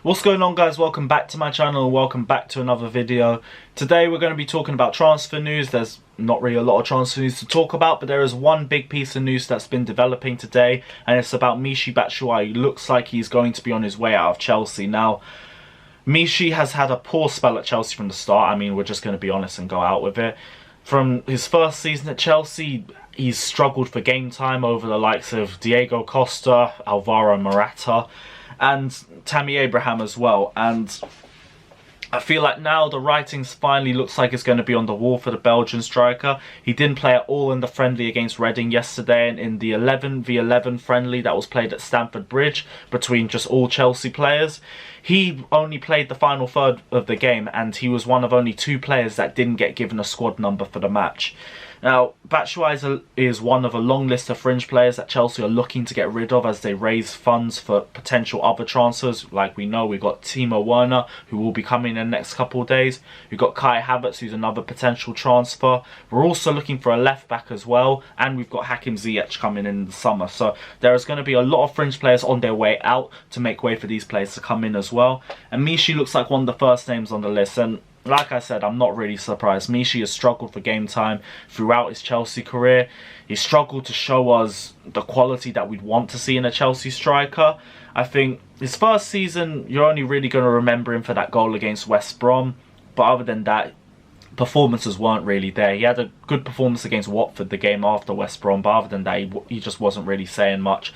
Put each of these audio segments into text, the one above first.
What's going on, guys? Welcome back to my channel and welcome back to another video. Today we're going to be talking about transfer news. There's not really a lot of transfer news to talk about, but there is one big piece of news that's been developing today, and it's about Michy Batshuayi. Looks like he's going to be on his way out of Chelsea. Now, Michy has had a poor spell at Chelsea from the start. I mean, we're just going to be honest and go out with it. From his first season at Chelsea, he's struggled for game time over the likes of Diego Costa, Alvaro Morata, and Tammy Abraham as well. And I feel like now the writings finally looks like it's going to be on the wall for the Belgian striker. He didn't play at all in the friendly against Reading yesterday, and in the 11v11 friendly that was played at Stamford Bridge between just all Chelsea players, he only played the final third of the game, and he was one of only 2 players that didn't get given a squad number for the match. Now, Batshuayi is one of a long list of fringe players that Chelsea are looking to get rid of as they raise funds for potential other transfers. Like we know, we've got Timo Werner, who will be coming in the next couple of days. We've got Kai Havertz, who's another potential transfer. We're also looking for a left back as well, and we've got Hakim Ziyech coming in the summer. So there is going to be a lot of fringe players on their way out to make way for these players to come in as well. And Michy looks like one of the first names on the list, and like I said, I'm not really surprised. Michy has struggled for game time throughout his Chelsea career. He struggled to show us the quality that we'd want to see in a Chelsea striker. I think his first season, you're only really going to remember him for that goal against West Brom. But other than that, performances weren't really there. He had a good performance against Watford the game after West Brom, but other than that, he just wasn't really saying much.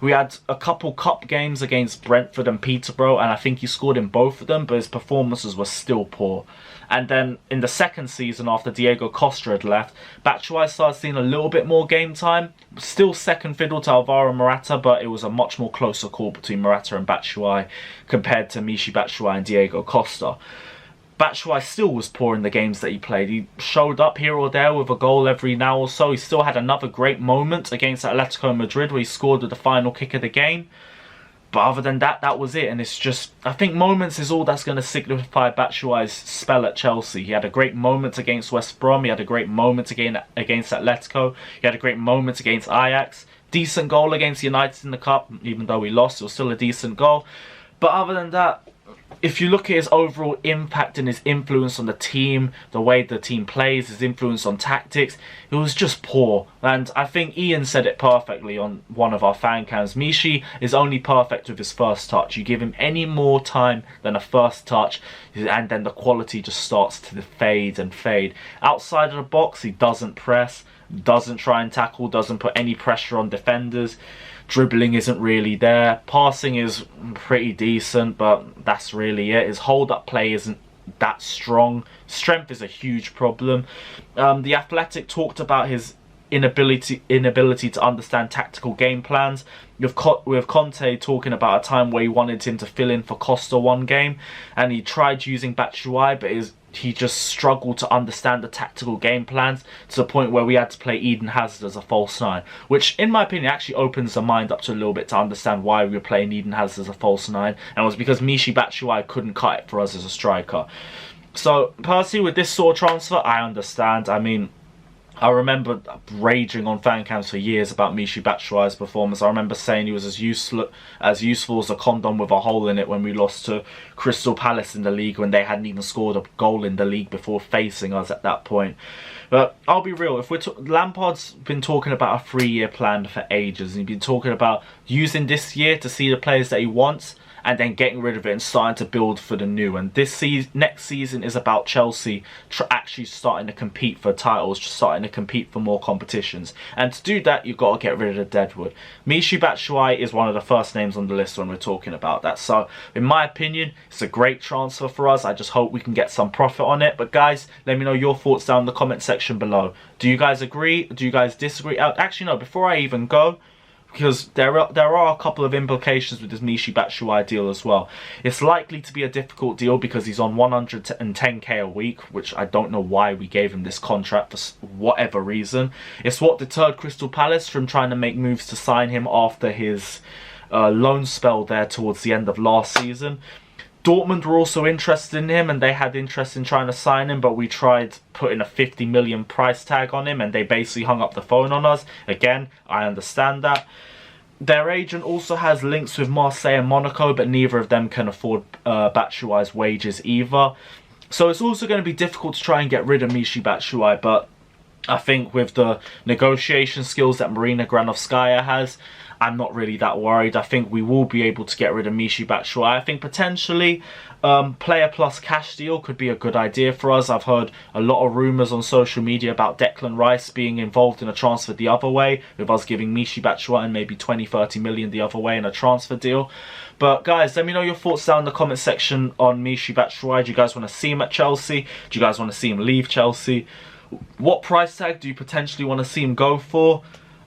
We had a couple cup games against Brentford and Peterborough, and I think he scored in both of them, but his performances were still poor. And then in the second season, after Diego Costa had left, Batshuayi started seeing a little bit more game time. Still second fiddle to Alvaro Morata, but it was a much more closer call between Morata and Batshuayi compared to Michy Batshuayi and Diego Costa. Batshuayi still was poor in the games that he played. He showed up here or there with a goal every now or so. He still had another great moment against Atletico Madrid where he scored with the final kick of the game. But other than that, that was it. And it's just, I think moments is all that's going to signify Batshuayi's spell at Chelsea. He had a great moment against West Brom. He had a great moment against Atletico. He had a great moment against Ajax. Decent goal against United in the Cup. Even though we lost, it was still a decent goal. But other than that, if you look at his overall impact and his influence on the team, the way the team plays, his influence on tactics, it was just poor. And I think Ian said it perfectly on one of our fan cams. Michy is only perfect with his first touch. You give him any more time than a first touch, and then the quality just starts to fade and fade. Outside of the box, he doesn't press, doesn't try and tackle, doesn't put any pressure on defenders. Dribbling isn't really there. Passing is pretty decent, but that's really it. His hold-up play isn't that strong. Strength is a huge problem. The Athletic talked about his inability to understand tactical game plans. With Conte talking about a time where he wanted him to fill in for Costa one game, and he tried using Batshuayi, but he just struggled to understand the tactical game plans to the point where we had to play Eden Hazard as a false 9, which in my opinion actually opens the mind up to a little bit to understand why we were playing Eden Hazard as a false 9, and it was because Michy Batshuayi couldn't cut it for us as a striker. So personally, with this sort of transfer, I understand. I mean, I remember raging on fan cams for years about Michy Batshuayi's performance. I remember saying he was as useful as a condom with a hole in it when we lost to Crystal Palace in the league, when they hadn't even scored a goal in the league before facing us at that point. But I'll be real, if Lampard's been talking about a 3-year plan for ages, and he's been talking about using this year to see the players that he wants, and then getting rid of it and starting to build for the new. And this next season is about Chelsea actually starting to compete for titles, just starting to compete for more competitions. And to do that, you've got to get rid of the deadwood. Michy Batshuayi is one of the first names on the list when we're talking about that. So, in my opinion, it's a great transfer for us. I just hope we can get some profit on it. But guys, let me know your thoughts down in the comment section below. Do you guys agree? Do you guys disagree? Actually, no, before I even go, because there are a couple of implications with this Michy Batshuayi deal as well. It's likely to be a difficult deal because he's on 110k a week, which I don't know why we gave him this contract for whatever reason. It's what deterred Crystal Palace from trying to make moves to sign him after his loan spell there towards the end of last season. Dortmund were also interested in him, and they had interest in trying to sign him, but we tried putting a 50 million price tag on him, and they basically hung up the phone on us. Again, I understand that. Their agent also has links with Marseille and Monaco, but neither of them can afford Batshuayi's wages either. So it's also going to be difficult to try and get rid of Michy Batshuayi, but I think with the negotiation skills that Marina Granovskaya has, I'm not really that worried. I think we will be able to get rid of Michy Batshuayi. I think potentially player plus cash deal could be a good idea for us. I've heard a lot of rumours on social media about Declan Rice being involved in a transfer the other way, with us giving Michy Batshuayi maybe 20-30 million the other way in a transfer deal. But guys, let me know your thoughts down in the comment section on Michy Batshuayi. Do you guys want to see him at Chelsea? Do you guys want to see him leave Chelsea? What price tag do you potentially want to see him go for?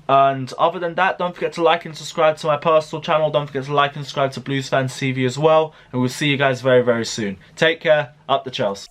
And other than that, don't forget to like and subscribe to my personal channel. Don't forget to like and subscribe to Blues Fans TV as well. And we'll see you guys very, very soon. Take care. Up the Chelsea.